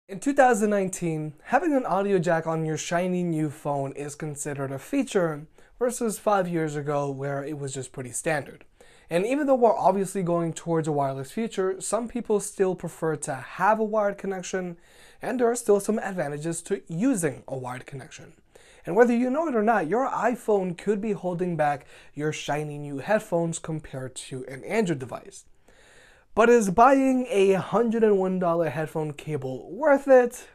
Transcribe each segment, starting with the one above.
In 2019, having an audio jack on your shiny new phone is considered a feature versus 5 years ago where it was just pretty standard. And even though we're obviously going towards a wireless future, some people still prefer to have a wired connection, and there are still some advantages to using a wired connection. And whether you know it or not, your iPhone could be holding back your shiny new headphones compared to an Android device. But is buying a $101 headphone cable worth it?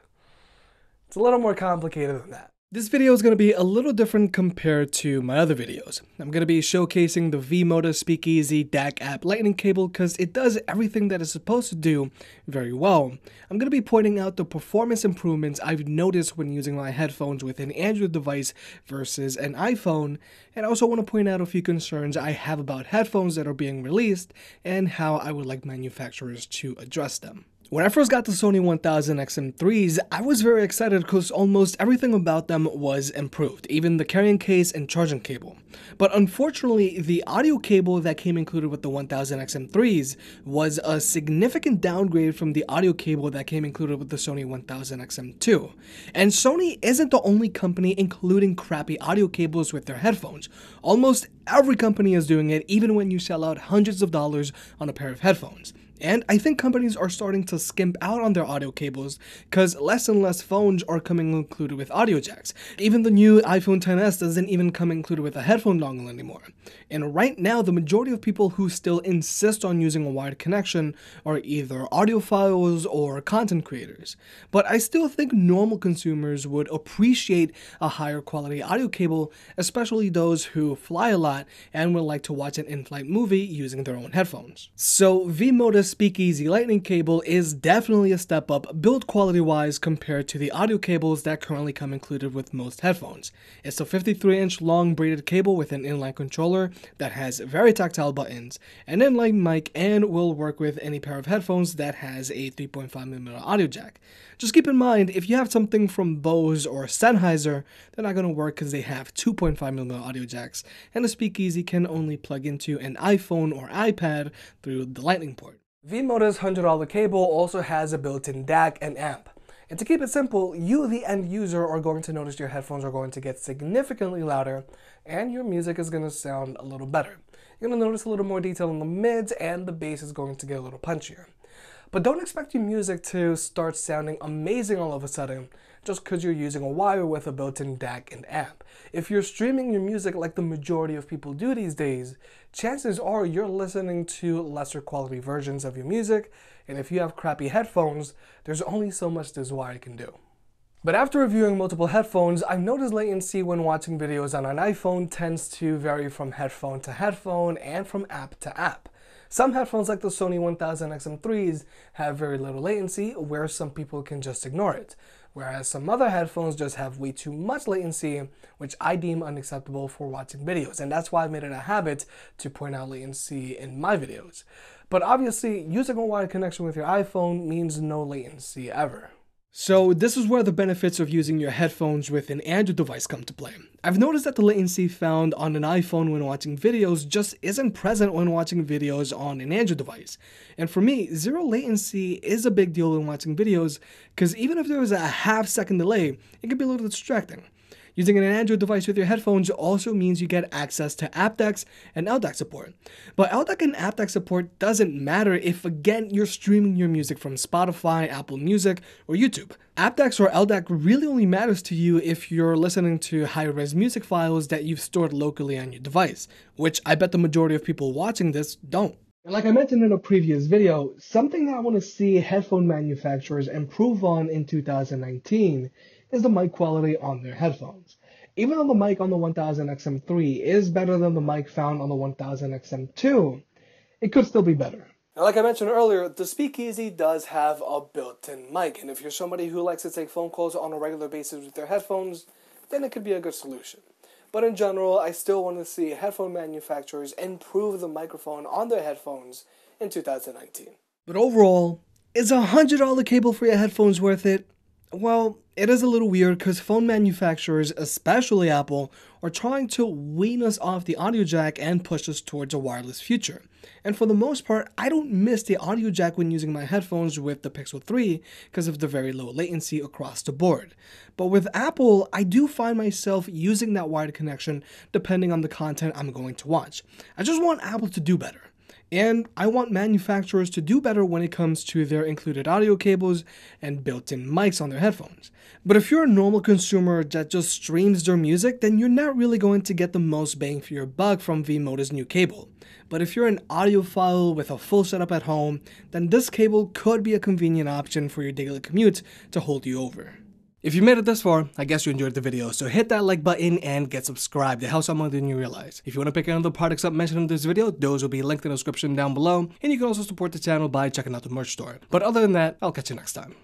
It's a little more complicated than that. This video is going to be a little different compared to my other videos. I'm going to be showcasing the V-moda Speakeasy DAC app lightning cable because it does everything that it's supposed to do very well. I'm going to be pointing out the performance improvements I've noticed when using my headphones with an Android device versus an iPhone, and I also want to point out a few concerns I have about headphones that are being released and how I would like manufacturers to address them. When I first got the Sony 1000 XM3s, I was very excited because almost everything about them was improved, even the carrying case and charging cable. But unfortunately, the audio cable that came included with the 1000 XM3s was a significant downgrade from the audio cable that came included with the Sony 1000 XM2. And Sony isn't the only company including crappy audio cables with their headphones. Almost every company is doing it, even when you shell out hundreds of dollars on a pair of headphones. And I think companies are starting to skimp out on their audio cables because less and less phones are coming included with audio jacks. Even the new iPhone XS doesn't even come included with a headphone dongle anymore. And right now, the majority of people who still insist on using a wired connection are either audiophiles or content creators. But I still think normal consumers would appreciate a higher quality audio cable, especially those who fly a lot and would like to watch an in-flight movie using their own headphones. So V-moda Speakeasy lightning cable is definitely a step up build quality wise compared to the audio cables that currently come included with most headphones. It's a 53-inch long braided cable with an inline controller that has very tactile buttons, an inline mic, and will work with any pair of headphones that has a 3.5mm audio jack. Just keep in mind, if you have something from Bose or Sennheiser, they're not going to work because they have 2.5mm audio jacks, and the Speakeasy can only plug into an iPhone or iPad through the lightning port. V-moda's $100 cable also has a built-in DAC and amp. And to keep it simple, you, the end user, are going to notice your headphones are going to get significantly louder and your music is going to sound a little better. You're going to notice a little more detail in the mids and the bass is going to get a little punchier. But don't expect your music to start sounding amazing all of a sudden just because you're using a wire with a built-in DAC and amp. If you're streaming your music like the majority of people do these days, chances are you're listening to lesser quality versions of your music, and if you have crappy headphones, there's only so much this wire can do. But after reviewing multiple headphones, I've noticed latency when watching videos on an iPhone tends to vary from headphone to headphone and from app to app. Some headphones like the Sony 1000 XM3s have very little latency, where some people can just ignore it, whereas some other headphones just have way too much latency, which I deem unacceptable for watching videos, and that's why I've made it a habit to point out latency in my videos. But obviously, using a wired connection with your iPhone means no latency ever. So this is where the benefits of using your headphones with an Android device come to play. I've noticed that the latency found on an iPhone when watching videos just isn't present when watching videos on an Android device. And for me, zero latency is a big deal when watching videos because even if there is a half-second delay, it can be a little distracting. Using an Android device with your headphones also means you get access to aptX and LDAC support. But LDAC and aptX support doesn't matter if, again, you're streaming your music from Spotify, Apple Music, or YouTube. aptX or LDAC really only matters to you if you're listening to high-res music files that you've stored locally on your device, which I bet the majority of people watching this don't. And like I mentioned in a previous video, something that I want to see headphone manufacturers improve on in 2019 is the mic quality on their headphones. Even though the mic on the 1000 XM3 is better than the mic found on the 1000 XM2, it could still be better. Now, like I mentioned earlier, the Speakeasy does have a built-in mic, and if you're somebody who likes to take phone calls on a regular basis with their headphones, then it could be a good solution. But in general, I still want to see headphone manufacturers improve the microphone on their headphones in 2019. But overall, is a $100 cable for your headphones worth it? Well, it is a little weird because phone manufacturers, especially Apple, are trying to wean us off the audio jack and push us towards a wireless future. And for the most part, I don't miss the audio jack when using my headphones with the Pixel 3 because of the very low latency across the board. But with Apple, I do find myself using that wired connection depending on the content I'm going to watch. I just want Apple to do better. And I want manufacturers to do better when it comes to their included audio cables and built-in mics on their headphones. But if you're a normal consumer that just streams their music, then you're not really going to get the most bang for your buck from V-moda's new cable. But if you're an audiophile with a full setup at home, then this cable could be a convenient option for your daily commute to hold you over. If you made it this far, I guess you enjoyed the video, so hit that like button and get subscribed. It helps out more than you realize. If you want to pick any of the products up mentioned in this video, those will be linked in the description down below, and you can also support the channel by checking out the merch store. But other than that, I'll catch you next time.